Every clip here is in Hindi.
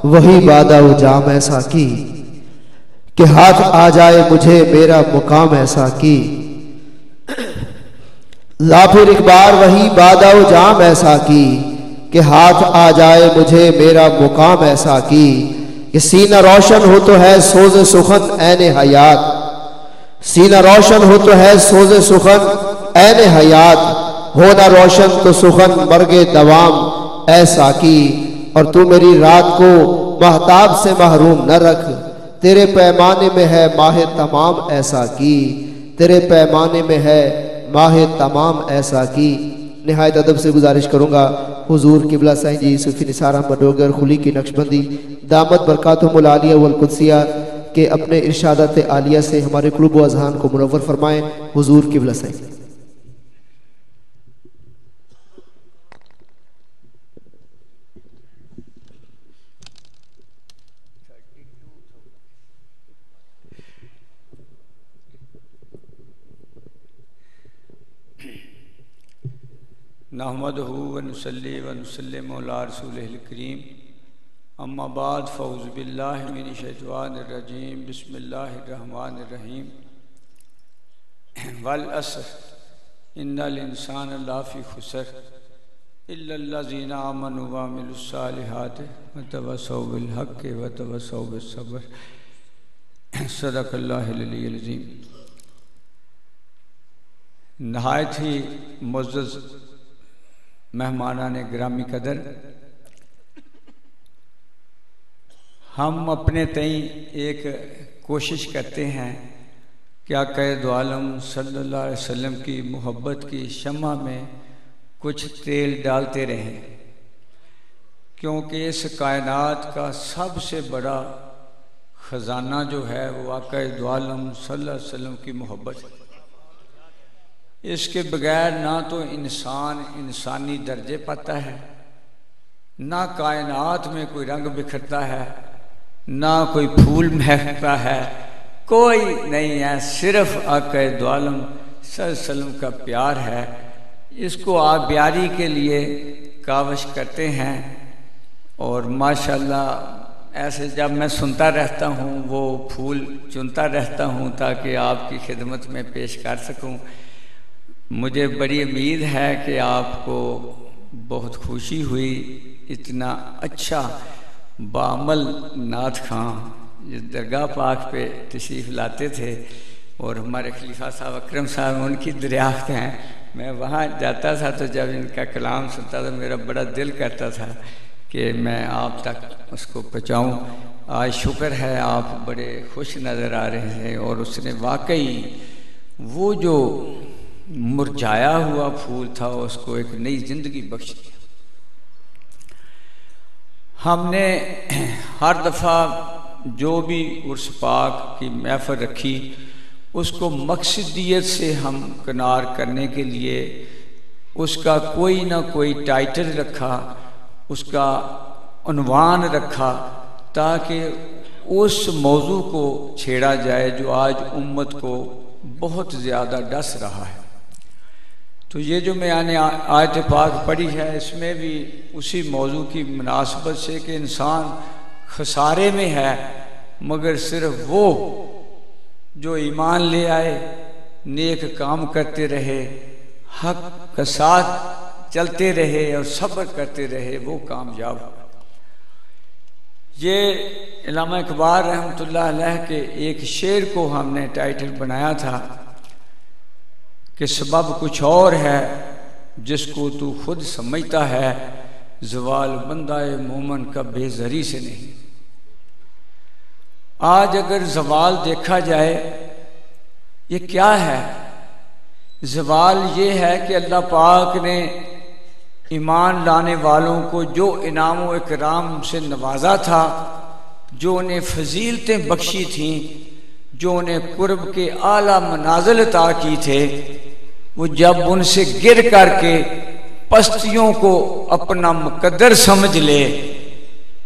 वही वादा वो जाम ऐसा की कि हाथ आ जाए मुझे मेरा मुकाम ऐसा की। ला फिर एक बार वही वादा वो जाम ऐसा की कि हाथ आ जाए मुझे मेरा मुकाम ऐसा की। कि सीना रोशन हो तो है सोज़ सुखन ऐने हयात, सीना रोशन हो तो है सोज़ सुखन ऐने हयात, हो ना रोशन तो सुखन मर्गे दवाम ऐसा की। और तू मेरी रात को महताब से महरूम न रख, तेरे पैमाने में है माह तमाम ऐसा की, तेरे पैमाने में है माह तमाम ऐसा की। निहायत अदब से गुजारिश करूँगा हुजूर किबला साईं जी सूफी निसार अहमद डोगर खुली की नक्शबंदी दामत बरकातुहुल आलिया वल कुद्सिया के अपने इरशादात आलिया से हमारे कुलूब व अज़हान को मुनव्वर फरमाएं। हुजूर किबला साईं। नहमदहु व नुसल्ली व नुसल्लिमु अला रसूलिहिल करीम, अम्मा बाद फ़ऊज़ु बिल्लाहि मिनश शैतानिर रजीम, बिस्मिल्लाहिर रहमानिर रहीम। वल अस्र इन्नल इंसाना लाफ़ी खुसर इल्लल्लज़ीना आमनु व अमिलुस सालिहाति व तवस्सौ बिल हक़्क़ि व तवस्सौ बिस सब्र। सदक़ल्लाहुल अलीयुल अज़ीम। नहायत ही मुअज़्ज़ज़ मेहमानाने गिरामी कदर, हम अपने तई एक कोशिश करते हैं कि आक़ा दो आलम सल्लल्लाहु अलैहि वसल्लम की मोहब्बत की शम्मा में कुछ तेल डालते रहें, क्योंकि इस कायनात का सबसे बड़ा ख़जाना जो है वो आक़ा दो आलम सल्लल्लाहु अलैहि वसल्लम की मोहब्बत है। इसके बगैर ना तो इंसान इंसानी दर्जे पाता है, ना कायनात में कोई रंग बिखरता है, ना कोई फूल महकता है, कोई नहीं है। सिर्फ आक़ा दो आलम सल्लल्लाहु अलैहि वसल्लम का प्यार है। इसको आप ब्यारी के लिए कावश करते हैं और माशाल्लाह ऐसे जब मैं सुनता रहता हूँ वो फूल चुनता रहता हूँ ताकि आपकी खिदमत में पेश कर सकूँ। मुझे बड़ी उम्मीद है कि आपको बहुत खुशी हुई। इतना अच्छा बामल नाथ खां जिस दरगाह पाक पे तशरीफ़ लाते थे और हमारे खलीफा साहब अकरम साहब उनकी दरियाफ्त हैं। मैं वहाँ जाता था तो जब इनका कलाम सुनता था मेरा बड़ा दिल करता था कि मैं आप तक उसको पहुँचाऊँ। आज शुक्र है आप बड़े खुश नज़र आ रहे हैं और उसने वाकई वो जो मुरझाया हुआ फूल था उसको एक नई जिंदगी बख्श दी। हमने हर दफ़ा जो भी उर्स पाक की महफिल रखी उसको मकसदियत से हम किनार करने के लिए उसका कोई ना कोई टाइटल रखा, उसका उन्वान रखा ताकि उस मौजू को छेड़ा जाए जो आज उम्मत को बहुत ज़्यादा डस रहा है। तो ये जो मैंने आयत पाक पढ़ी है इसमें भी उसी मौजू की मुनासबत से कि इंसान खसारे में है मगर सिर्फ वो जो ईमान ले आए, नेक काम करते रहे, हक के साथ चलते रहे और सब्र करते रहे, वो कामयाब हुआ। ये इल्लामा इकबाल रहमतुल्लाह अलैह के एक शेर को हमने टाइटल बनाया था कि सबब कुछ और है जिसको तू खुद समझता है, ज़वाल बंदाए मोमन का बेज़री से नहीं। आज अगर ज़वाल देखा जाए ये क्या है? ज़वाल ये है कि अल्लाह पाक ने ईमान लाने वालों को जो इनाम व इकराम से नवाजा था, जो उन्हें फजीलतें बख्शी थीं, जो उन्हें कुर्ब के आला मनाज़िल अता की थे, वो जब उनसे गिर करके पस्तियों को अपना मुकद्दर समझ ले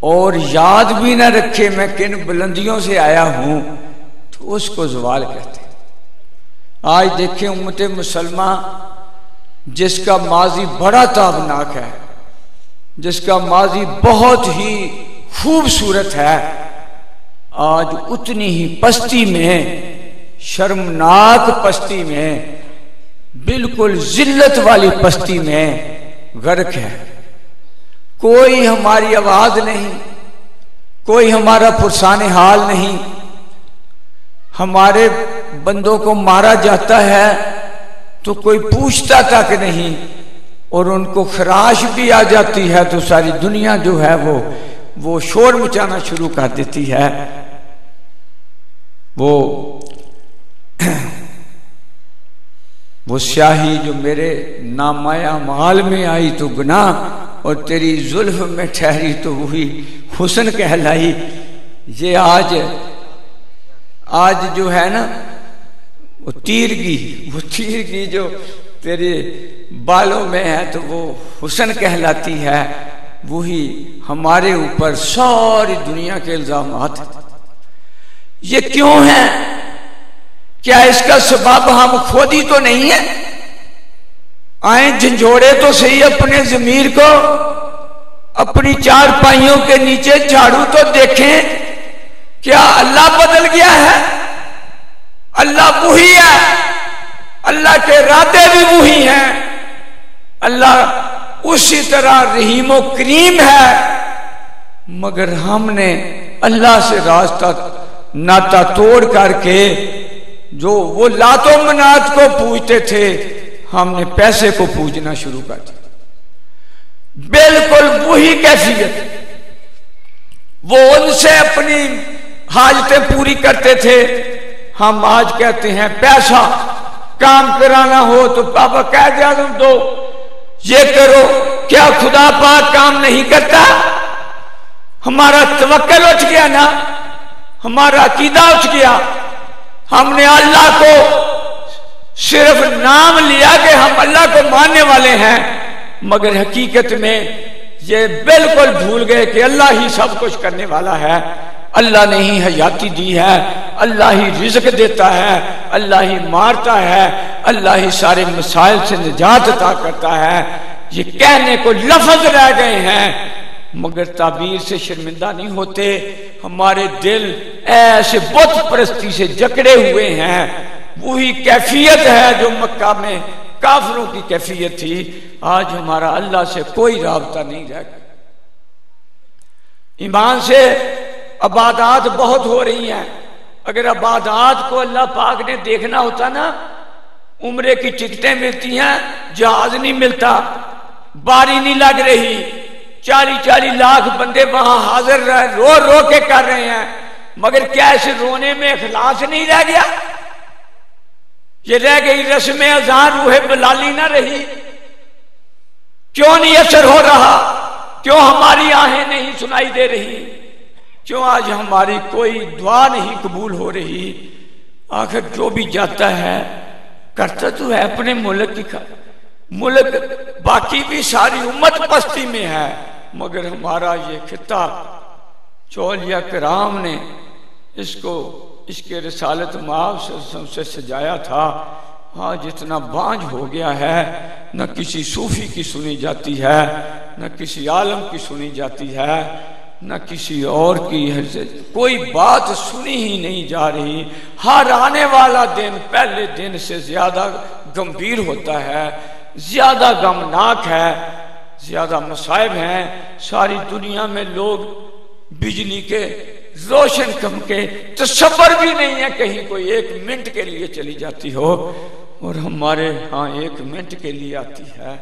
और याद भी न रखे मैं किन बुलंदियों से आया हूं, तो उसको ज़वाल कहते हैं। आज देखें उम्मत मुसलमा जिसका माजी बड़ा ताबनाक है, जिसका माजी बहुत ही खूबसूरत है, आज उतनी ही पस्ती में, शर्मनाक पस्ती में, बिल्कुल जिल्लत वाली पस्ती में गर्क है। कोई हमारी आवाज नहीं, कोई हमारा पुरसान हाल नहीं। हमारे बंदों को मारा जाता है तो कोई पूछता तक नहीं, और उनको खराश भी आ जाती है तो सारी दुनिया जो है वो शोर मचाना शुरू कर देती है। वो स्याही जो मेरे नामाया माल में आई तो गुनाह, और तेरी जुल्फ में ठहरी तो वही हुस्न कहलाई। ये आज जो है ना, वो तीरगी जो तेरे बालों में है तो वो हुस्न कहलाती है। वही हमारे ऊपर सारी दुनिया के इल्जामात। ये क्यों है? क्या इसका सबब हम खुद ही तो नहीं है? आए झंझोड़े तो सही अपने ज़मीर को, अपनी चार पाइयों के नीचे झाड़ू तो देखें। क्या अल्लाह बदल गया है? अल्लाह वही है, अल्लाह के इरादे भी वही हैं। अल्लाह उसी तरह रहीम व करीम है, मगर हमने अल्लाह से रास्ता नाता तोड़ करके जो वो लातो मनात को पूजते थे, हमने पैसे को पूजना शुरू कर दिया। बिल्कुल वही कैफियत, वो उनसे अपनी हाजतें पूरी करते थे। हम आज कहते हैं पैसा, काम कराना हो तो पापा कह दिया तुम दो, ये करो। क्या खुदा पाक काम नहीं करता? हमारा तवक्कल उठ गया ना, हमारा अकीदा उठ गया। हमने अल्लाह को सिर्फ नाम लिया कि हम अल्लाह को मानने वाले हैं, मगर हकीकत में ये बिल्कुल भूल गए कि अल्लाह ही सब कुछ करने वाला है। अल्लाह ने ही हयाती दी है, अल्लाह ही रिज़्क देता है, अल्लाह ही मारता है, अल्लाह ही सारे मसाइल से निजात अता करता है। ये कहने को लफ्ज रह गए हैं, मगर ताबीर से शर्मिंदा नहीं होते। हमारे दिल ऐसे बुत परस्ती से जकड़े हुए हैं। वही कैफियत है जो मक्का में काफिरों की कैफियत थी। आज हमारा अल्लाह से कोई राबता नहीं रह गया। ईमान से इबादत बहुत हो रही हैं। अगर इबादत को अल्लाह पाक ने देखना होता ना, उम्रे की टिकटें मिलती हैं, जहाज नहीं मिलता, बारी नहीं लग रही, 40-40 लाख बंदे वहां हाजिर रो रो के कर रहे हैं, मगर क्या इस रोने में इखलास नहीं रह गया? ये रह गई रस्म अज़ान, रूहे बलाली ना रही। क्यों नहीं असर हो रहा? क्यों हमारी आहें नहीं सुनाई दे रही? क्यों आज हमारी कोई दुआ नहीं कबूल हो रही? आखिर जो भी जाता है करता तो है अपने मुल्क की, मुल्क बाकी भी सारी उम्मत पस्ती में है, मगर हमारा ये खिता चौलिया कराम ने इसको इसके रिसालत माब से सजाया था। आज इतना बांझ हो गया है, न किसी सूफी की सुनी जाती है, न किसी आलम की सुनी जाती है, न किसी और की। कोई बात सुनी ही नहीं जा रही। हर आने वाला दिन पहले दिन से ज्यादा गंभीर होता है, ज्यादा गमनाक है, ज्यादा मसाइब हैं। सारी दुनिया में लोग बिजली के रोशन कम के तसव्वुर भी नहीं है कहीं कोई 1 मिनट के लिए चली जाती हो, और हमारे यहाँ 1 मिनट के लिए आती है।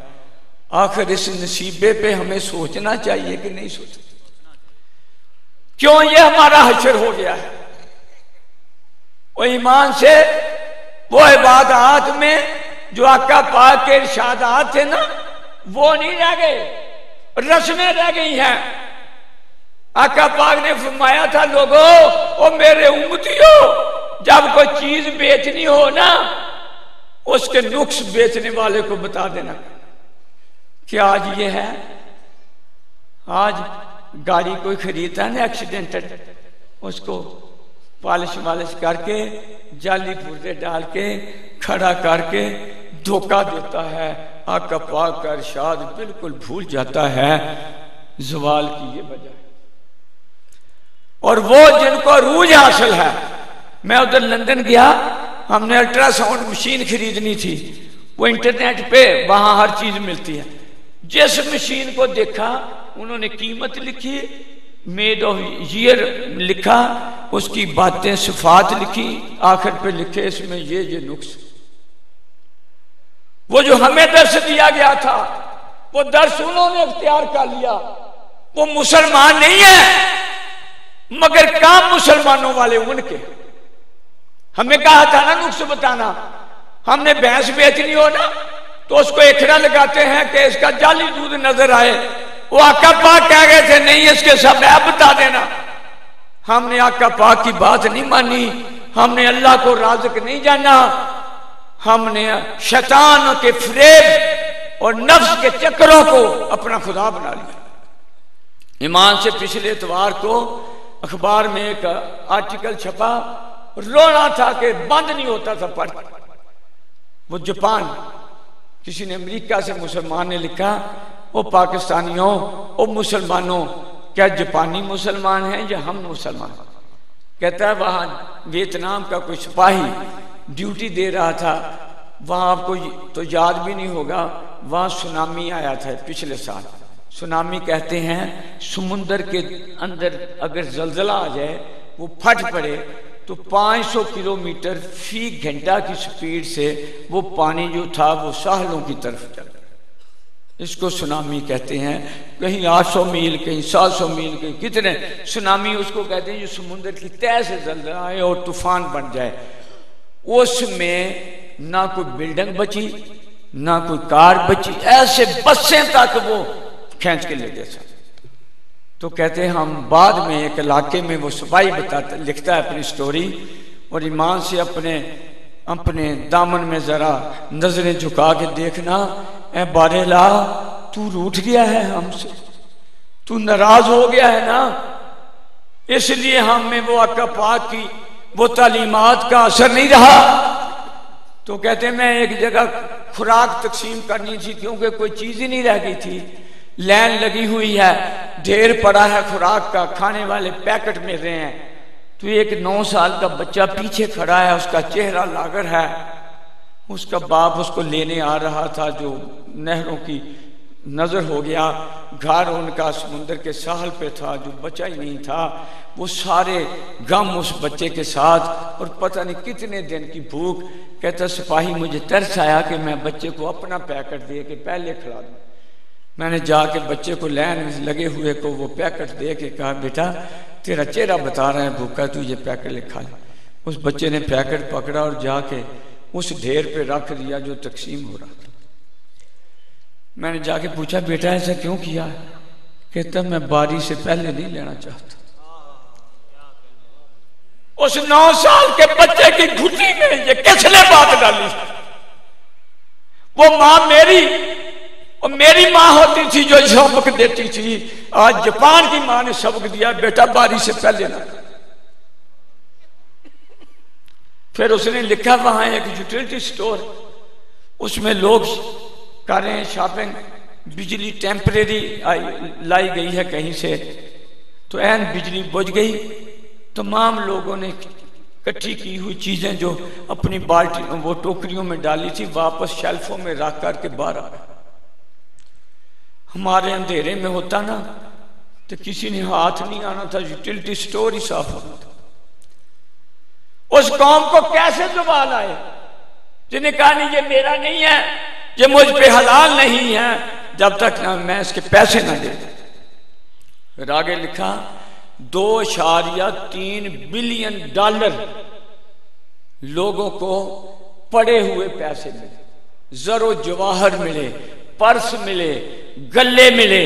आखिर इस नसीबे पे हमें सोचना चाहिए कि नहीं सोचना? क्यों ये हमारा हशर हो गया है? वो ईमान से वो इबादत में जो आका पाक के इरशादात थे ना, वो नहीं रह गए, रस्में रह गई हैं। आका पाक ने फरमाया था, लोगों ओ मेरे उम्मतियों, जब कोई चीज बेचनी हो ना, उसके नुक्स बेचने वाले को बता देना। क्या आज ये है? आज गाड़ी कोई खरीदता है ना एक्सीडेंटल, उसको पॉलिश वालिश करके जाली पुर्जे डाल के खड़ा करके धोखा देता है। आका पाक का इरशाद बिल्कुल भूल जाता है। ज़वाल की ये वजह है। और वो जिनको अरूज हासिल है। मैं उधर लंदन गया, हमने अल्ट्रासाउंड मशीन खरीदनी थी, वो इंटरनेट पे वहां हर चीज मिलती है। जिस मशीन को देखा उन्होंने कीमत लिखी, मेड ऑफ ईयर लिखा, उसकी बातें सिफात लिखी, आखिर पे लिखे इसमें ये नुक्स। वो जो हमें दर्श दिया गया था वो दर्श उन्होंने इख्तियार कर लिया। वो मुसलमान नहीं है मगर काम मुसलमानों वाले उनके। हमें कहा था ना नुक्स बताना, हमने भैंस बेचनी हो ना तो उसको एकड़ा लगाते हैं कि इसका जाली दूध नजर आए। वो आका पाक कह गए थे नहीं इसके सब ऐप बता देना। हमने आका पाक की बात नहीं मानी, हमने अल्लाह को राज़िक नहीं जाना, हमने शैतान के फ्रेब और नफ्स के चक्करों को अपना खुदा बना लिया। ईमान से पिछले इतवार को अखबार में एक आर्टिकल छपा, रोना था कि बंद नहीं होता था पढ़। वो जापान, किसी ने अमेरिका से मुसलमान ने लिखा, वो पाकिस्तानियों, वो मुसलमानों, क्या जापानी मुसलमान हैं या हम मुसलमान? कहता है वहां वियतनाम का कोई सिपाही ड्यूटी दे रहा था, वहां आपको तो याद भी नहीं होगा, वहां सुनामी आया था पिछले साल। सुनामी कहते हैं समुंदर के अंदर अगर जलजला आ जाए, वो फट पड़े तो 500 किलोमीटर फी घंटा की स्पीड से वो पानी जो था वो साहलों की तरफ चला। इसको सुनामी कहते हैं। कहीं 800 मील, कहीं 700 मील, कहीं कितने। सुनामी उसको कहते हैं जो समुद्र की तह से जलजला आए और तूफान बन जाए। उसमें ना कोई बिल्डिंग बची, ना कोई कार बची, ऐसे बसें तक वो खींच के ले गए। तो कहते हैं हम बाद में एक इलाके में वो सिपाही बताता लिखता है अपनी स्टोरी, और ईमान से अपने दामन में जरा नजरें झुका के देखना, ए बारेला तू रूठ गया है हमसे, तू नाराज हो गया है ना, इसलिए हम में वो आका पाक की वो तालीमात का असर नहीं रहा। तो कहते हैं मैं एक जगह खुराक तकसीम करनी थी क्योंकि कोई चीज ही नहीं रह गई थी, लाइन लगी हुई है, ढेर पड़ा है खुराक का, खाने वाले पैकेट मिल रहे हैं। तो एक 9 साल का बच्चा पीछे खड़ा है, उसका चेहरा लागर है, उसका बाप उसको लेने आ रहा था, जो नहरों की नजर हो गया। घर उनका समुद्र के साहल पे था, जो बचा ही नहीं था। वो सारे गम उस बच्चे के साथ, और पता नहीं कितने दिन की भूख। कहता सिपाही मुझे तरस आया कि मैं बच्चे को अपना पैकेट दे के पहले खिला दूं। मैंने जाके बच्चे को लाइन में लगे हुए को वो पैकेट दे के कहा बेटा तेरा चेहरा बता रहा है भूखा, तू ये पैकेट ले खा ले। उस बच्चे ने पैकेट पकड़ा और जाके उस ढेर पे रख दिया जो तकसीम हो रहा था। मैंने जाके पूछा बेटा ऐसा क्यों किया? कहता मैं बारी से पहले नहीं लेना चाहता। उस 9 साल के बच्चे की घुटी में ये किसने बात डाली? वो मां मेरी, और मेरी मां होती थी जो सबक देती थी। आज जापान की मां ने सबक दिया बेटा बारी से पहले ना। फिर उसने लिखा वहां एक यूटिलिटी स्टोर, उसमें लोग कर रहे हैं शॉपिंग, बिजली टेम्परेरी लाई गई है कहीं से, तो एन बिजली बुझ गई। तमाम लोगों ने इकट्ठी की हुई चीजें जो अपनी बाल्टी वो टोकरियों में डाली थी वापस शेल्फों में रख करके बाहर आ गए। हमारे अंधेरे में होता ना तो किसी ने हाथ नहीं आना था, यूटिलिटी स्टोर ही साफ होना था। उस कौम को कैसे जुबान आए जिन्हें कहा नहीं ये मेरा नहीं है, ये मुझ पे हलाल नहीं है, जब तक ना मैं इसके पैसे ना दे। फिर आगे लिखा 2.3 बिलियन डॉलर लोगों को पड़े हुए पैसे मिले, जरो जवाहर मिले, पर्स मिले, गले मिले।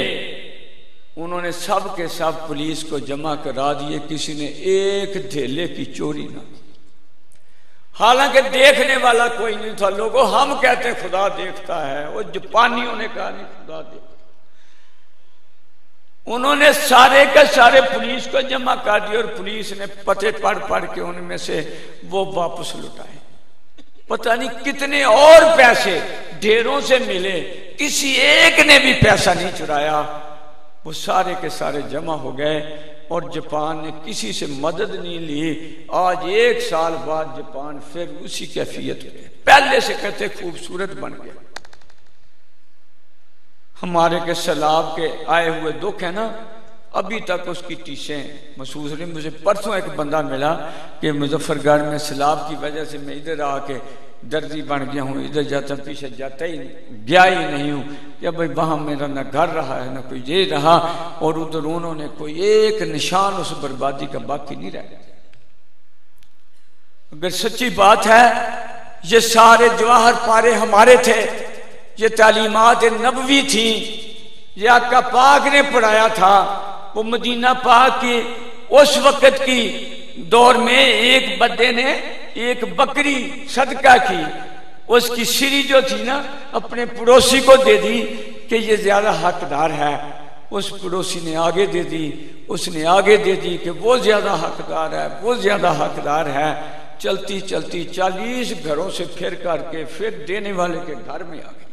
उन्होंने सब के सब पुलिस को जमा करा दिए, किसी ने एक धेले की चोरी ना की। हालांकि देखने वाला कोई नहीं था। लोगों हम कहते हैं खुदा देखता है, वो जापानियों ने कहा नहीं खुदा देखता। उन्होंने सारे के सारे पुलिस को जमा कर दिए और पुलिस ने पते पढ़ पढ़ के उनमें से वो वापस लुटाए। पता नहीं कितने और पैसे ढेरों से मिले, किसी एक ने भी पैसा नहीं चुराया। वो सारे के सारे जमा हो गए और जापान ने किसी से मदद नहीं ली। आज 1 साल बाद जापान फिर उसी कैफियत में, पहले से कहते खूबसूरत बन गया। हमारे के सैलाब के आए हुए दुख है ना, अभी तक उसकी टीसें महसूस नहीं। मुझे परसों एक बंदा मिला कि मुजफ्फरगढ़ में सैलाब की वजह से मैं इधर आके दर्दी बन गया हूँ, इधर जाता पीछे जाता ही गया ही नहीं हूँ कि भाई वहाँ मेरा न घर रहा है न कोई ये रहा, और उधर उन्होंने कोई एक निशान उस बर्बादी का बाकी नहीं रह गया। अगर सच्ची बात है ये सारे जवाहर पारे हमारे थे, ये तालीमात नबवी थी, ये आका पाक ने पढ़ाया था। वो मदीना पाक की उस वक़्त की दौर में एक बंदे ने एक बकरी सदका की, उसकी श्री जो थी ना अपने पड़ोसी को दे दी कि ये ज्यादा हकदार है। उस पड़ोसी ने आगे दे दी, उसने आगे दे दी कि वो ज्यादा हकदार है, वो ज्यादा हकदार है। चलती चलती 40 घरों से फिर करके फिर देने वाले के घर में आ गई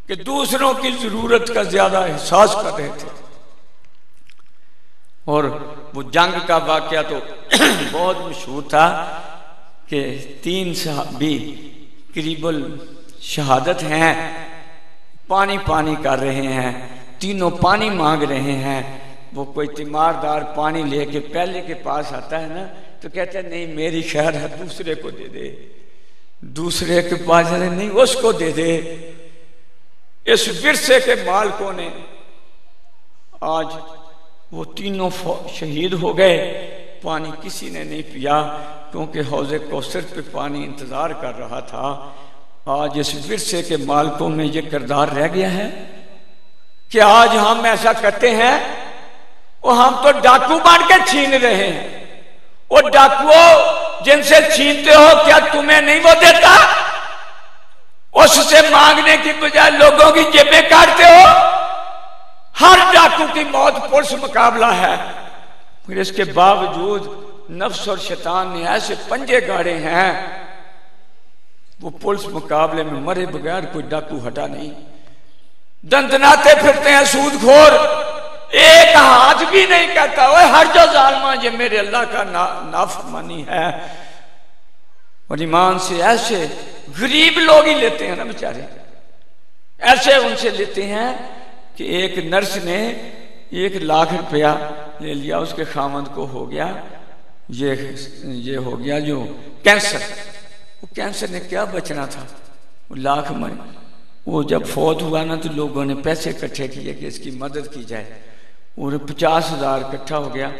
कि दूसरों की जरूरत का ज्यादा एहसास कर रहे थे। और वो जंग का वाकया तो बहुत मशहूर था कि 3 सहाबी करीबल शहादत हैं, पानी पानी कर रहे हैं, तीनों पानी मांग रहे हैं। वो कोई तीमारदार पानी लेके पहले के पास आता है ना तो कहते हैं नहीं मेरी खैर है, दूसरे को दे दे। दूसरे के पास जाते नहीं उसको दे दे। इस विरसे के मालिकों ने आज वो तीनों शहीद हो गए, पानी किसी ने नहीं पिया क्योंकि हौज़े कौसर पे पानी इंतजार कर रहा था। आज इस विरसे के मालिकों में ये किरदार रह गया है कि आज हम ऐसा करते हैं, वो हम तो डाकू बन के छीन रहे हैं। वो डाकुओं जिनसे छीनते हो क्या तुम्हें नहीं वो देता? उससे मांगने की बजाय लोगों की जेबें काटते हो। हर डाकू की मौत पुलिस मुकाबला है, फिर इसके बावजूद नफ्स और शैतान ने ऐसे पंजे गाड़े हैं, वो पुलिस मुकाबले में मरे बगैर कोई डाकू हटा नहीं। दंदनाते फिरते हैं सूदखोर, एक हाथ भी नहीं कहता ओए हर जो जालमा ये मेरे अल्लाह का नाफरमानी है। और ईमान से ऐसे गरीब लोग ही लेते हैं ना बेचारे, ऐसे उनसे लेते हैं कि एक नर्स ने 1 लाख रुपया ले लिया, उसके खामद को हो गया ये हो गया जो कैंसर। वो कैंसर ने क्या बचना था, वो लाख में वो जब फौत हुआ ना तो लोगों ने पैसे इकट्ठे किए कि इसकी मदद की जाए, और 50,000 इकट्ठा हो गया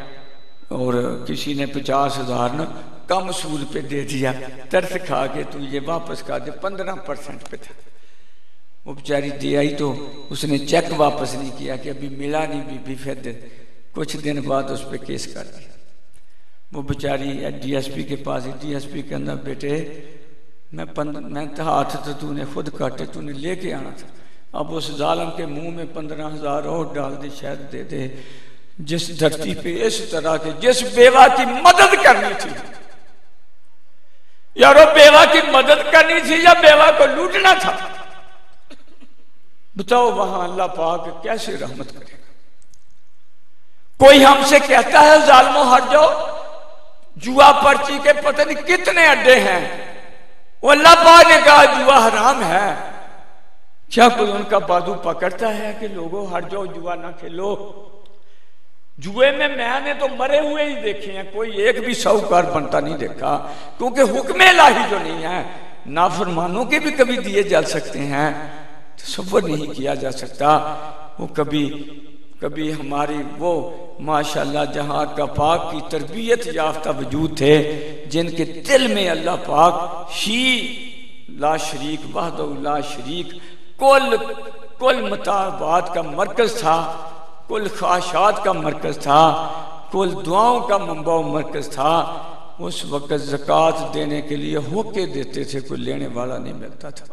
और किसी ने 50,000 ना कम सूद पे दे दिया। तरस खा के तू ये वापस कर दे, 15% पे था। वो बेचारी दे आई तो उसने चेक वापस नहीं किया कि अभी मिला नहीं बीबी, फिर कुछ दिन बाद उस पर केस कर दिया। वो बेचारी DSP के पास, DSP के अंदर बेटे मैं तो हाथ तो तूने खुद काटे, तूने लेके आना था। अब उस जालम के मुंह में 15,000 और डाल दे, शायद दे दे। जिस धरती पे इस तरह के जिस बेवा की मदद करनी थी, यारो बेवा की मदद करनी थी या बेवा को लूटना था? बताओ वहां अल्लाह पाक कैसे रहमत करेगा? कोई हमसे कहता है जालमो हट जाओ, जुआ पर्ची के पता नहीं कितने अड्डे हैं, वो अल्लाह पाक ने कहा जुआ हराम है। क्या कोई उनका बाजू पकड़ता है कि लोगों हट जाओ जुआ ना खेलो? जुए में मैंने तो मरे हुए ही देखे हैं, कोई एक भी साहूकार बनता नहीं देखा, क्योंकि हुक्म इलाही जो नहीं है, नाफरमानों के भी कभी दिए जा सकते हैं, तसव्वुर नहीं किया जा सकता। वो कभी हमारी वो माशाल्लाह जहाँ का पाक की तरबियत याफ्ता वजूद थे, जिनके दिल में अल्लाह पाक ही ला शरीक वहदहु ला शरीक कुल मताबात का मरकज था, कुल ख्वाहिशात का मरकज था, कुल दुआओं का मंबा मरकज था। उस वक्त ज़कात देने के लिए होके देते थे, कोई लेने वाला नहीं मिलता था।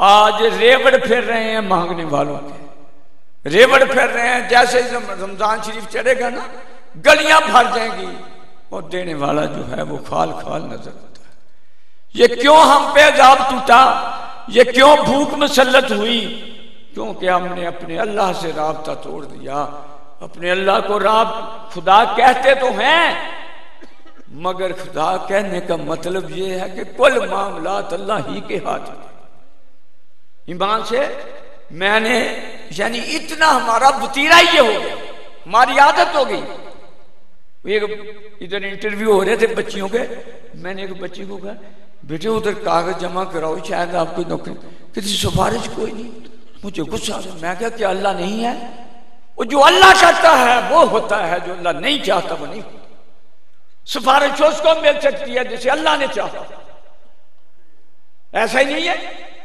आज रेवड़ फिर रहे हैं मांगने वालों के, रेवड़ फिर रहे हैं। जैसे रमजान शरीफ चढ़ेगा ना गलियां भर जाएंगी और देने वाला जो है वो खाल खाल नजर आता है। ये क्यों हम पे अज़ाब टूटा, ये क्यों भूख मुसल्लत हुई? क्योंकि हमने अपने अल्लाह से राब्ता तोड़ दिया, अपने अल्लाह को रब खुदा कहते तो हैं, मगर खुदा कहने का मतलब ये है कि कुल मामलात अल्लाह ही के हाथ में। ईमान से मैंने यानी इतना हमारा वतीरा ये हो गया, हमारी आदत हो गई। एक इधर इंटरव्यू हो रहे थे बच्चियों के, मैंने एक बच्ची को कहा बेटे उधर कागज जमा कराओ शायद आपको नौकरी, किसी सिफारिश कोई नहीं। मुझे गुस्सा आ, मैं क्या क्या अल्लाह नहीं है? वो जो अल्लाह चाहता है वो होता है, जो अल्लाह नहीं चाहता वो नहीं। सिफारिश उसको मिल सकती है जिसे अल्लाह ने चाहा, ऐसा ही नहीं है?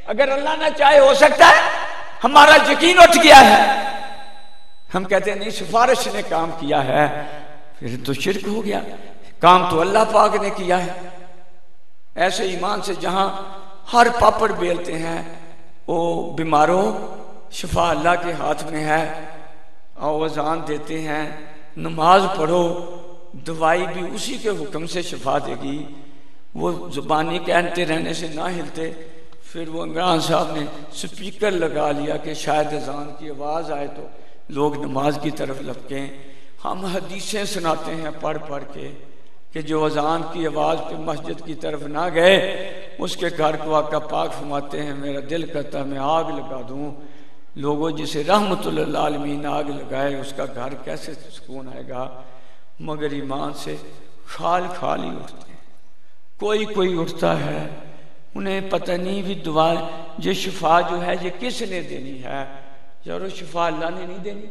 अगर अल्लाह ने चाहे हो सकता है। हमारा यकीन उठ गया है, हम कहते हैं नहीं सिफारिश ने काम किया है, फिर तो शिर्क हो गया। काम तो अल्लाह पाक ने किया है। ऐसे ईमान से जहां हर पापड़ बेलते हैं, वो बीमारों शिफा अल्लाह के हाथ में है, और अज़ान देते हैं, नमाज पढ़ो, दवाई भी उसी के हुक्म से शिफा देगी। वो जुबानी कहते रहने से ना हिलते। फिर वो इमरान साहब ने स्पीकर लगा लिया कि शायद अज़ान की आवाज़ आए तो लोग नमाज की तरफ लपकें। हम हदीसें सुनाते हैं पढ़ पढ़ के कि जो अज़ान की आवाज़ पे मस्जिद की तरफ ना गए उसके घर को आका पाक फरमाते हैं मेरा दिल करता मैं आग लगा दूं। लोगों जिसे रहमतुल लिल आलमीन आग लगाए उसका घर कैसे सुकून आएगा? मगर ईमान से खाल खाल ही उठते हैं। कोई कोई उठता है, उन्हें पता नहीं भी दुआ ये शिफा जो है ये किसने देनी है? यारो शिफा अल्लाह ने नहीं देनी।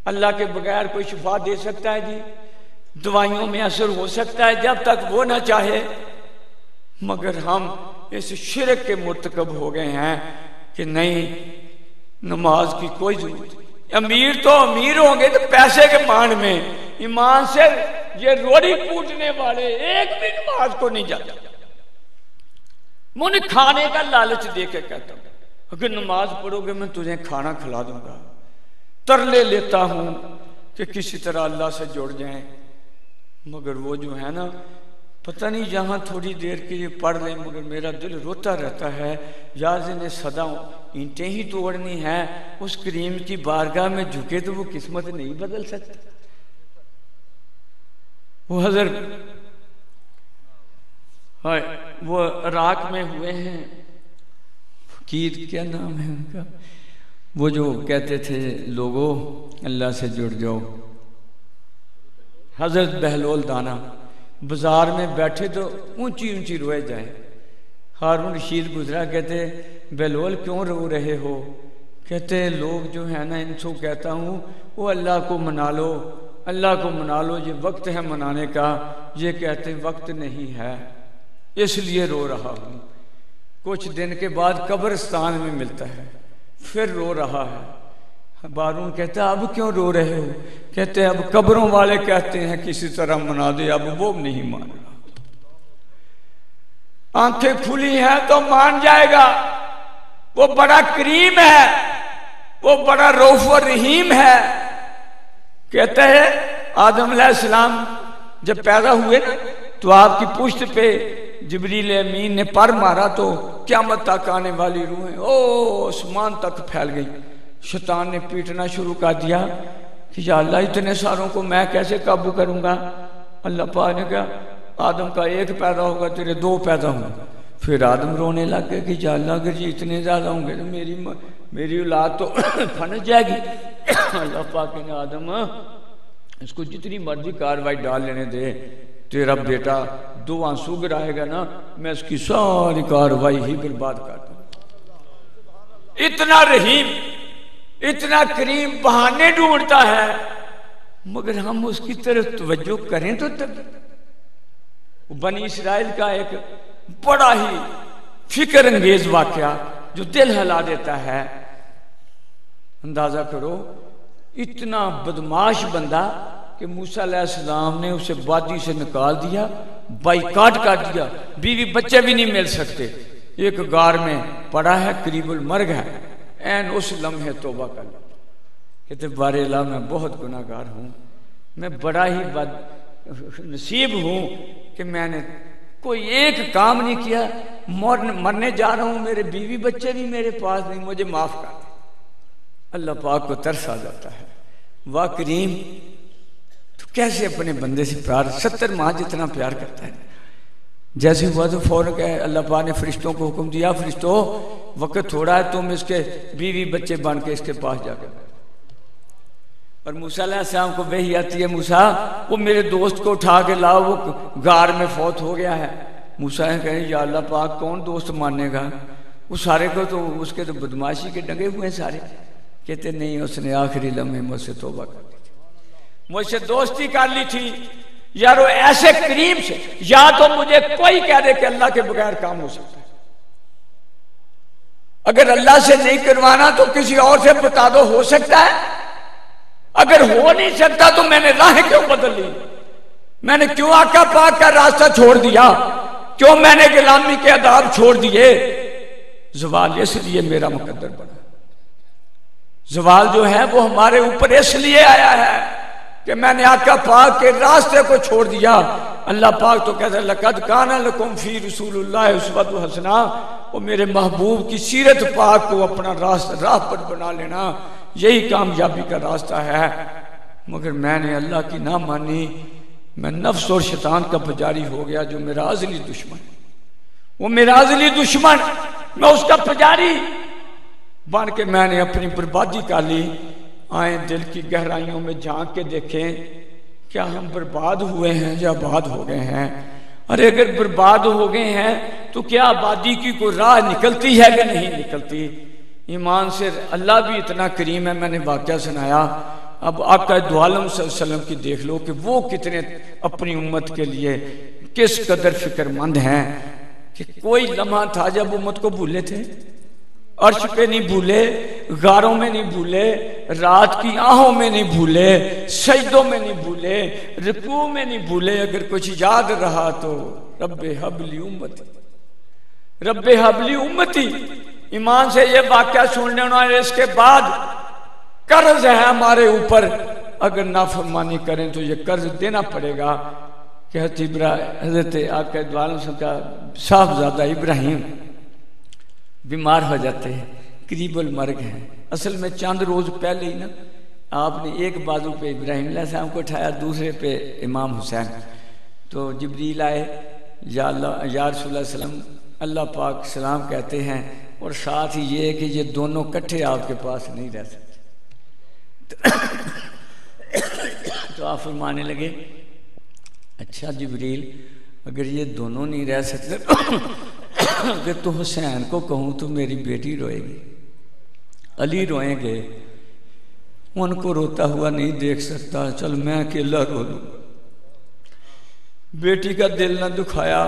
अल्लाह के बगैर कोई शिफा दे सकता है जी? दवाइयों में असर हो सकता है जब तक वो ना चाहे। मगर हम इस शिरक के मुर्तकब हो गए हैं कि नहीं नमाज की कोई जरूरत नहीं। अमीर तो अमीर होंगे तो पैसे के मान में, ईमान से ये रोड़ी कूटने वाले एक भी नमाज को नहीं जाता। मुझे खाने का लालच दे के कहता हूं अगर नमाज पढ़ोगे मैं तुझे खाना खिला दूंगा। तरले लेता हूं कि किसी तरह अल्लाह से जुड़ जाएं, मगर वो जो है ना पता नहीं जहां थोड़ी देर के लिए पढ़ लें मगर मेरा दिल रोता रहता है यार जिन्हें सदा ईंटें ही तोड़नी है उस करीम की बारगाह में झुके तो वो किस्मत नहीं बदल सकता। वो हजरत वो इराक में हुए हैं, फकीर क्या नाम है उनका, वो जो कहते थे लोगों अल्लाह से जुड़ जाओ। हजरत बहलोल दाना बाजार में बैठे तो ऊंची ऊंची रोए जाए। हारून रशीद गुजरा, कहते बहलोल क्यों रो रहे हो? कहते लोग जो है ना इनको कहता हूँ वो अल्लाह को मना लो, अल्लाह को मना लो, ये वक्त है मनाने का, ये कहते वक्त नहीं है इसलिए रो रहा हूँ। कुछ दिन के बाद कब्रिस्तान में मिलता है फिर रो रहा है। बारून कहता अब क्यों रो रहे हो? कहते अब कब्रों वाले कहते हैं किसी तरह मना दे, अब वो नहीं मान रहा। आंखें खुली हैं तो मान जाएगा। वो बड़ा करीम है, वो बड़ा रऊफ और रहीम है। कहते हैं आदम अलैहिस्सलाम जब पैदा हुए ना तो आपकी पुश्त पे जिब्रील अमीन ने पर मारा तो क़यामत तक आने वाली रूहें ओ आसमान तक फैल गई। शैतान ने पीटना शुरू कर दिया कि या अल्लाह इतने सारों को मैं कैसे काबू करूंगा? अल्लाह पाक ने कहा आदम का एक पैदा होगा तेरे दो पैदा होंगे। फिर आदम रोने लग गए कि या अल्लाह अगर जी इतने ज्यादा होंगे तो मेरी औलाद तो फनस जाएगी। अल्लाह पाक ने आदम इसको जितनी मर्जी कार्रवाई डाल लेने दे, तेरा बेटा दो आंसू गिराएगा ना मैं इसकी सारी कार्रवाई ही बर्बाद कर दूं। इतना रहीम इतना करीम बहाने ढूंढता है मगर हम उसकी तरफ तवज्जो करें तो तब। बनी इस्राइल का एक बड़ा ही फिक्र अंगेज वाकया जो दिल हिला देता है। अंदाजा करो इतना बदमाश बंदा कि मूसा अलैहिस्सलाम ने उसे वादी से निकाल दिया, बाइकाट कर दिया, बीवी बच्चे भी नहीं मिल सकते, एक गार में पड़ा है करीबुल मर्ग है। एन उस लम्हे तौबा कर लो। कहते बारे अल्लाह मैं बहुत गुनाहगार हूँ, मैं बड़ा ही बद नसीब हूँ कि मैंने कोई एक काम नहीं किया, मरने जा रहा हूँ, मेरे बीवी बच्चे भी मेरे पास नहीं, मुझे माफ कर दे। अल्लाह पाक को तरस आ जाता है। वाह करीम, तो कैसे अपने बंदे से प्यार, 70 माह जितना प्यार करता है। जैसे हुआ तो फौरन कहे, अल्लाह पाक ने फरिश्तों को हुक्म दिया, फरिश्तों वक्त थोड़ा है, तुम इसके बीवी बच्चे बन के इसके पास जाकर। और मूसा अलैहिस्सलाम को वही आती है, मूसा वो मेरे दोस्त को उठा के लाओ, वो गार में फौत हो गया है। मूसा कहे, या अल्लाह पाक कौन दोस्त मानेगा, वो सारे को तो उसके तो बदमाशी के डंगे हुए हैं सारे। कहते नहीं, उसने आखिरी लम्हे मुझसे तौबा कर ली थी, मुझसे दोस्ती कर ली थी यारो ऐसे करीब से। या तो मुझे कोई कह दे कि अल्लाह के बगैर काम हो सकता है, अगर अल्लाह से नहीं करवाना तो किसी और से बता दो हो सकता है। अगर हो नहीं सकता तो मैंने राह क्यों बदल ली, मैंने क्यों आका पाक का रास्ता छोड़ दिया, क्यों मैंने गुलामी के आदाब छोड़ दिए। ज़वाल इसलिए मेरा मुकद्दर बना, ज़वाल जो है वो हमारे ऊपर इसलिए आया है कि मैंने आका पाक के रास्ते को छोड़ दिया। अल्लाह पाक तो कहता है, लक़द काना लकुम फी रसूलिल्लाहि उस्वतुन हसना, वो मेरे महबूब की सीरत पाक को अपना रास्ता राह पर बना लेना, यही कामयाबी का रास्ता है। मगर मैंने अल्लाह की ना मानी, मैं नफ्स और शैतान का पुजारी हो गया, जो मेरा अज़ली दुश्मन, वो मेरा अज़ली दुश्मन, मैं उसका पुजारी बन के मैंने अपनी बर्बादी कर ली। आए दिल की गहराइयों में झांक के देखें, क्या हम बर्बाद हुए हैं या आबाद हो गए हैं। अरे अगर बर्बाद हो गए हैं तो क्या आबादी की कोई राह निकलती है कि नहीं निकलती। ईमान से अल्लाह भी इतना करीम है, मैंने वाक़या सुनाया। अब आका दो आलम सल्लल्लाहु अलैहि वसल्लम की देख लो कि वो कितने अपनी उम्मत के लिए किस कदर फिक्रमंद हैं, कि कोई लम्हा था जब उम्मत को भूले थे, अर्श पे नहीं भूले, गारों में नहीं भूले, रात की आहों में नहीं भूले, सजदों में नहीं भूले, रुकू में नहीं भूले। अगर कुछ याद रहा तो रब्बे हबली उम्मती, रब्बे हबली उम्मती। ईमान से ये वाक़या सुनने और इसके बाद कर्ज है हमारे ऊपर, अगर नाफरमानी करें तो ये कर्ज देना पड़ेगा। कि हज़रत आका दो आलम का साहबजादा इब्राहिम बीमार हो जाते हैं, करीबुल मर्ग हैं। असल में चंद रोज पहले ही ना आपने एक बाजू पे इब्राहिम अलैहिस्सलाम को उठाया, दूसरे पे इमाम हुसैन। तो जिब्रील आए, या रसूलुल्लाह सल्लम, अल्लाह पाक सलाम कहते हैं, और साथ ही ये कि ये दोनों इकट्ठे आपके पास नहीं रह सकते। तो आप फरमाने लगे, अच्छा जिब्रील, अगर ये दोनों नहीं रह सकते अगर तो हुसैन को कहूँ तो मेरी बेटी रोएगी, अली रोएंगे, उनको रोता हुआ नहीं देख सकता, चल मैं अकेला रो लूँगा। बेटी का दिल न दुखाया,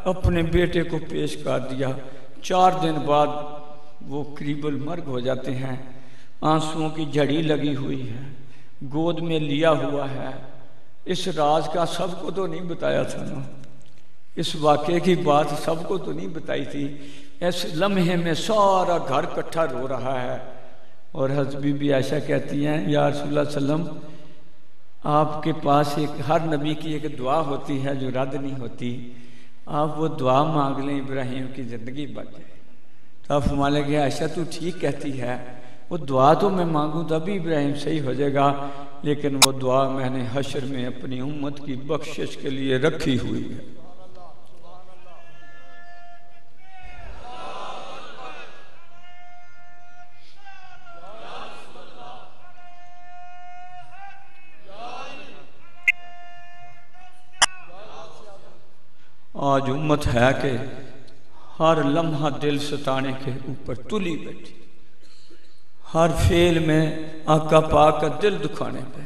अपने बेटे को पेश कर दिया। 4 दिन बाद वो करीबुल मर्ग हो जाते हैं, आंसुओं की झड़ी लगी हुई है, गोद में लिया हुआ है। इस राज का सबको तो नहीं बताया था ना, इस वाक़े की बात सबको तो नहीं बताई थी। इस लम्हे में सारा घर इकट्ठा रो रहा है। और हज़रत बीबी आयशा कहती हैं, या रसूलुल्लाह सल्लम, आपके पास एक हर नबी की एक दुआ होती है जो रद्द नहीं होती, आप वो दुआ मांग लें, इब्राहिम की ज़िंदगी बच जाए। तो आप फरमाने लगे, आयशा तू ठीक कहती है, वो दुआ तो मैं मांगूँ तभी इब्राहिम सही हो जाएगा, लेकिन वो दुआ मैंने हश्र में अपनी उम्मत की बख्शिश के लिए रखी हुई है। आज उम्मत है कि हर लम्हा दिल सताने के ऊपर तुली बैठी, हर फेल में आका पाक का दिल दुखाने पे।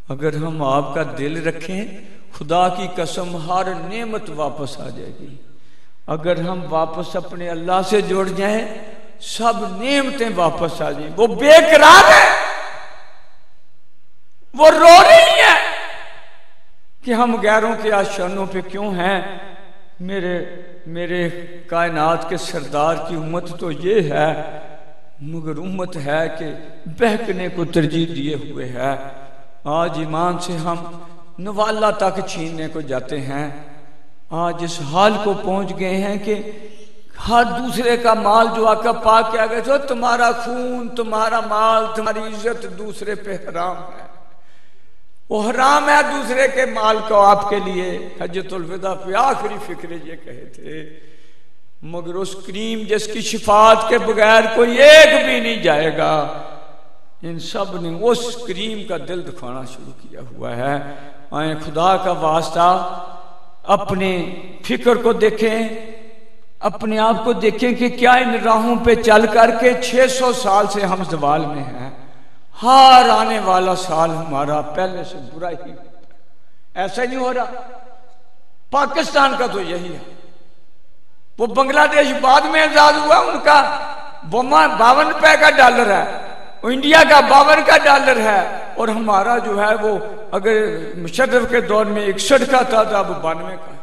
अगर हम आपका दिल रखें, खुदा की कसम हर नेमत वापस आ जाएगी। अगर हम वापस अपने अल्लाह से जुड़ जाएं, सब नेमतें वापस आ जाएं। वो बेकरार है, वो रो रही है कि हम गैरों के आशानों पे क्यों हैं। मेरे कायनात के सरदार की उम्मत तो ये है, मगर उम्मत है कि बहकने को तरजीह दिए हुए है। आज ईमान से हम नवाला तक छीनने को जाते हैं। आज इस हाल को पहुंच गए हैं कि हर दूसरे का माल जो आका पाक क्या कहते हो, तुम्हारा खून, तुम्हारा माल, तुम्हारी इज्जत दूसरे पे हराम है। वो हराम है दूसरे के माल को आपके लिए। हज्जतुल विदा पे आखिरी फिक्र ये कहे थे, मगर उस करीम जिसकी शिफात के बगैर कोई एक भी नहीं जाएगा, इन सब ने उस करीम का दिल दिखाना शुरू किया हुआ है। आए खुदा का वास्ता अपने फिक्र को देखें, अपने आप को देखें कि क्या इन राहों पे चल करके 600 साल से हम ज़वाल में हैं। हर आने वाला साल हमारा पहले से बुरा ही, ऐसा नहीं हो रहा। पाकिस्तान का तो यही है। वो बांग्लादेश बाद में आजाद हुआ, उनका 52 रुपए का डॉलर है, इंडिया का 52 का डॉलर है, और हमारा जो है वो अगर मुशर्रफ के दौर में 61 का था, तो अब 92 का।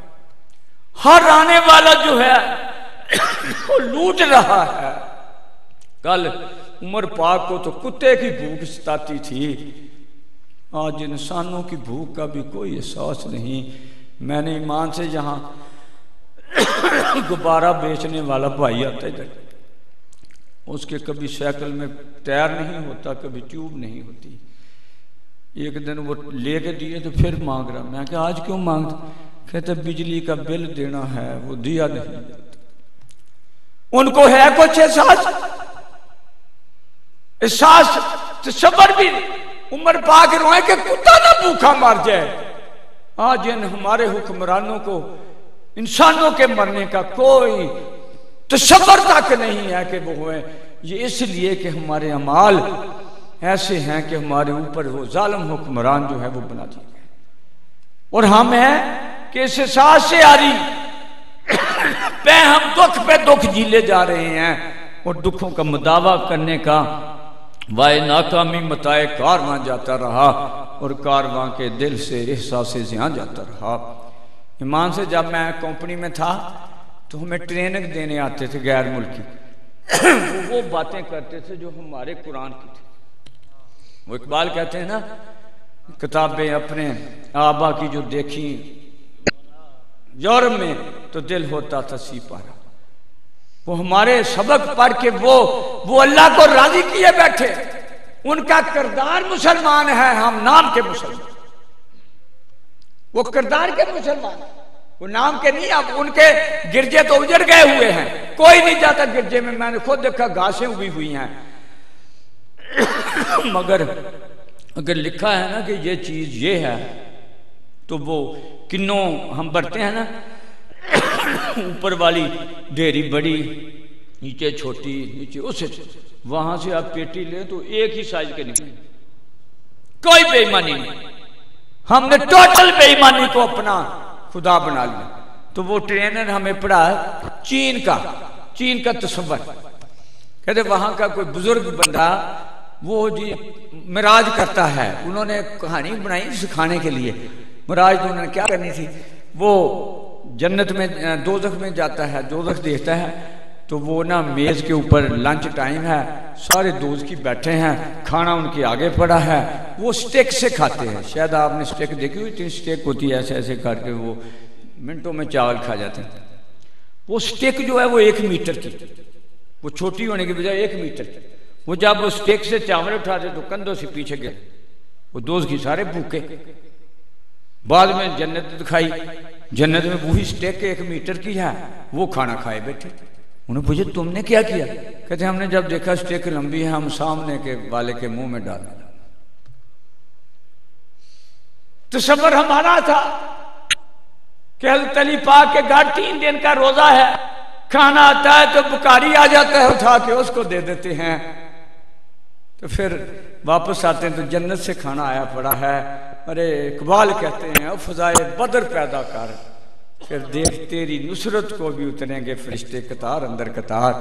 हर आने वाला जो है वो लूट रहा है। कल उमर पाक को तो कुत्ते की भूख सताती थी, आज इंसानों की भूख का भी कोई एहसास नहीं। मैंने ईमान से यहाँ गुब्बारा बेचने वाला भाई आता है, उसके कभी साइकिल में टायर नहीं होता, कभी ट्यूब नहीं होती। एक दिन वो लेके दिए तो फिर मांग रहा। मैं क्या आज क्यों मांगता? कहते बिजली का बिल देना है, वो दिया नहीं। उनको है कुछ एहसास तो सबर भी। उमर पाक रोए कि कुत्ता ना भूखा मर जाए। आज इन हमारे हुक्मरानों को इंसानों के मरने का कोई तसव्वुर तक नहीं है कि वो हुए। ये इसलिए कि हमारे अमाल ऐसे हैं कि हमारे ऊपर वो जालिम हुक्मरान जो है वो बना दिए गए, और हम हैं कि इस एहसास से आ रही पे हम दुख पे दुख झीले जा रहे हैं, और दुखों का मुदावा करने का वाय नाकामी मताए कारवां जाता रहा, और कारवां के दिल से एहसास ज़ियां जाता रहा। ईमान से जब मैं कंपनी में था तो हमें ट्रेनिंग देने आते थे गैर मुल्की, वो बातें करते थे जो हमारे कुरान की थी। वो इकबाल कहते हैं ना, किताबें अपने आबा की जो देखी यूरोप में तो दिल होता था सीपारा। वो हमारे सबक पढ़ के वो अल्लाह को राजी किए बैठे। उनका किरदार मुसलमान है, हम नाम के मुसलमान। वो किरदार के मुसलमान, वो नाम के नहीं। अब उनके गिरजे तो उजड़ गए हुए हैं, कोई नहीं जाता गिरजे में। मैंने खुद देखा घासें उगी हुई हैं। मगर अगर लिखा है ना कि ये चीज ये है, तो वो किन्नों हम बढ़ते हैं ना, ऊपर वाली ढेरी बड़ी, नीचे छोटी, नीचे उससे, वहां से आप पेटी ले तो एक ही साइज के निकले। कोई बेईमानी नहीं। हमने टोटल बेईमानी को अपना खुदा बना लिया। तो वो ट्रेनर हमें पढ़ा चीन का तस्वर। कहते वहां का कोई बुजुर्ग बंदा वो जी मिराज करता है। उन्होंने कहानी बनाई सिखाने के लिए। मिराज तो उन्होंने क्या करनी थी, वो जन्नत में दोज़ख में जाता है, दोज़ख देखता है, तो वो ना मेज के ऊपर लंच टाइम है, सारे दोस्त की बैठे हैं, खाना उनके आगे पड़ा है, वो स्टेक से खाते हैं। शायद आपने स्टेक देखी हुई, 3 स्टेक होती है, ऐसे ऐसे करके वो मिनटों में चावल खा जाते हैं। वो स्टेक जो है वो 1 मीटर की, वो छोटी होने की बजाय 1 मीटर की। वो जब वो स्टेक से चावल उठाते तो कंधों से पीछे गए, वो दोस्त की सारे भूखे। बाद में जन्नत दिखाई, जन्नत में वही स्टेक 1 मीटर की है, वो खाना खाए बैठे। उन्हें पूछे तुमने क्या किया? कहते हमने जब देखा स्टेक लंबी है, हम सामने के वाले के मुंह में डाल दिया। तो सबर हमारा था कि हज़रत अली पाक के घर 3 दिन का रोजा है, खाना आता है तो बुखारी आ जाता है, उठा के उसको दे देते हैं। तो फिर वापस आते हैं तो जन्नत से खाना आया पड़ा है। अरे इकबाल कहते हैं फजाए बदर पैदा कर, फिर देख तेरी नुसरत को भी उतरेंगे फरिश्ते कतार अंदर कतार।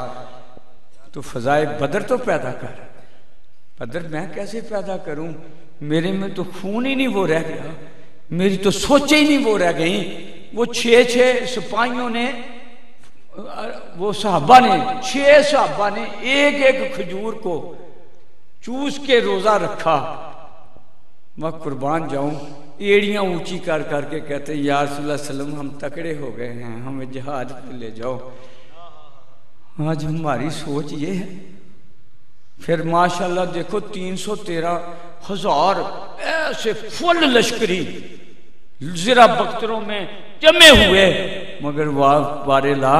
तो फजाए बदर तो पैदा कर। बदर मैं कैसे पैदा करूं? मेरे में तो खून ही नहीं वो रह गया, मेरी तो सोचे ही नहीं वो रह गई। वो 6 सिपाहियों ने, वो सहाबा ने, 6 सहाबा ने एक खजूर को चूस के रोजा रखा। मैं कुर्बान जाऊं, एड़ियां ऊंची कर करके कहते या रसूलुल्लाह सल्लल्लाहु अलैहि वसल्लम हम तकड़े हो गए हैं, हमें जहाज पे ले जाओ। आज हमारी सोच ये है। फिर माशाल्लाह देखो 313,000 ऐसे फुल लश्करी ज़रा बख्तरों में जमे हुए, मगर वाह बारेला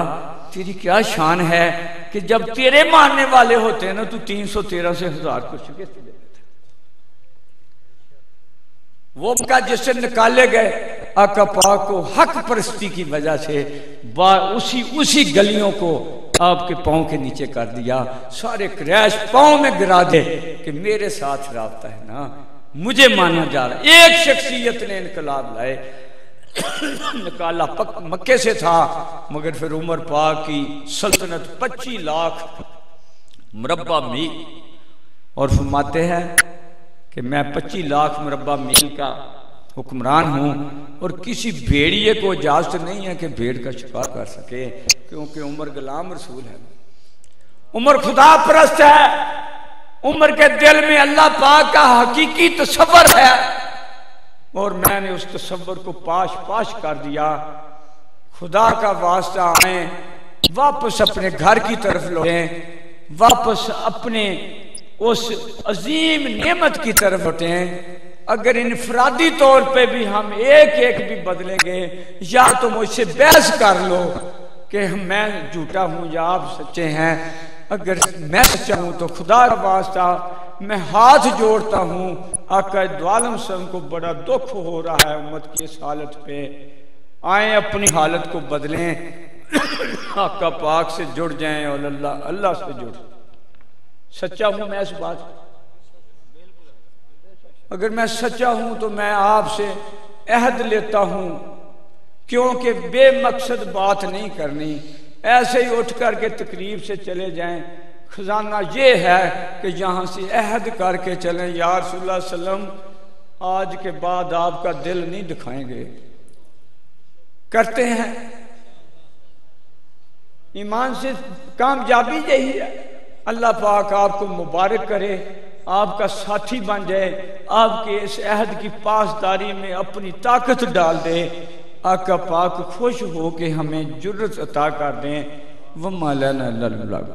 तेरी क्या शान है कि जब तेरे मारने वाले होते हैं ना तो 313 से 1000 को शिकस्त दे देते। वो मक्का जिससे निकाले गए आका पाक को हक परस्ती की वजह से उसी गलियों को आपके पांव के नीचे कर दिया। सारे क्रैश पांव में गिरा दे कि मेरे साथ राब्ता है ना, मुझे माना जा रहा। एक शख्सियत ने इनकलाब लाए, निकाला मक्के से था, मगर फिर उमर पाक की सल्तनत 25 लाख मुरब्बा मील, और फरमाते हैं कि मैं 25 लाख मुरब्बा मील का हुक्मरान हूँ, और किसी भेड़िए को इजाजत नहीं है कि भेड़ का शिकार कर सके, क्योंकि उमर गुलाम रसूल है, उमर खुदा परस्त है, उमर के दिल में अल्लाह पाक का हकीकी तसव्वुर है, और मैंने उस तसव्वुर को पाश पाश कर दिया। खुदा का वास्ता आए, वापस अपने घर की तरफ लौटें, वापस अपने उस अजीम नेमत की लौटें। लौटें अगर इनफरादी तौर पे भी हम एक एक भी बदलेंगे, या तो मुझसे बहस कर लो कि मैं झूठा हूं या आप सच्चे हैं, अगर मैं सच्चा हूं तो खुदा का वास्ता मैं हाथ जोड़ता हूं। आका दो आलम को बड़ा दुख हो रहा है उम्मत की इस हालत पे, आए अपनी हालत को बदलें, आका पाक से जुड़ जाएं और अल्लाह से जुड़। सच्चा हूं मैं इस बात, अगर मैं सच्चा हूं तो मैं आपसे अहद लेता हूं, क्योंकि बेमकसद बात नहीं करनी, ऐसे ही उठ करके तकरीब से चले जाएं। खजाना ये है कि यहां से अहद करके चलें, या रसूलुल्लाह सल्लम आज के बाद आपका दिल नहीं दिखाएंगे, करते हैं। ईमान से कामयाबी यही है। अल्लाह पाक आपको मुबारक करे, आपका साथी बन जाए, आपके इस अहद की पासदारी में अपनी ताकत डाल दे। आका पाक खुश हो के हमें जुर्रत अता कर दें। वमा लना इल्लल बलाग।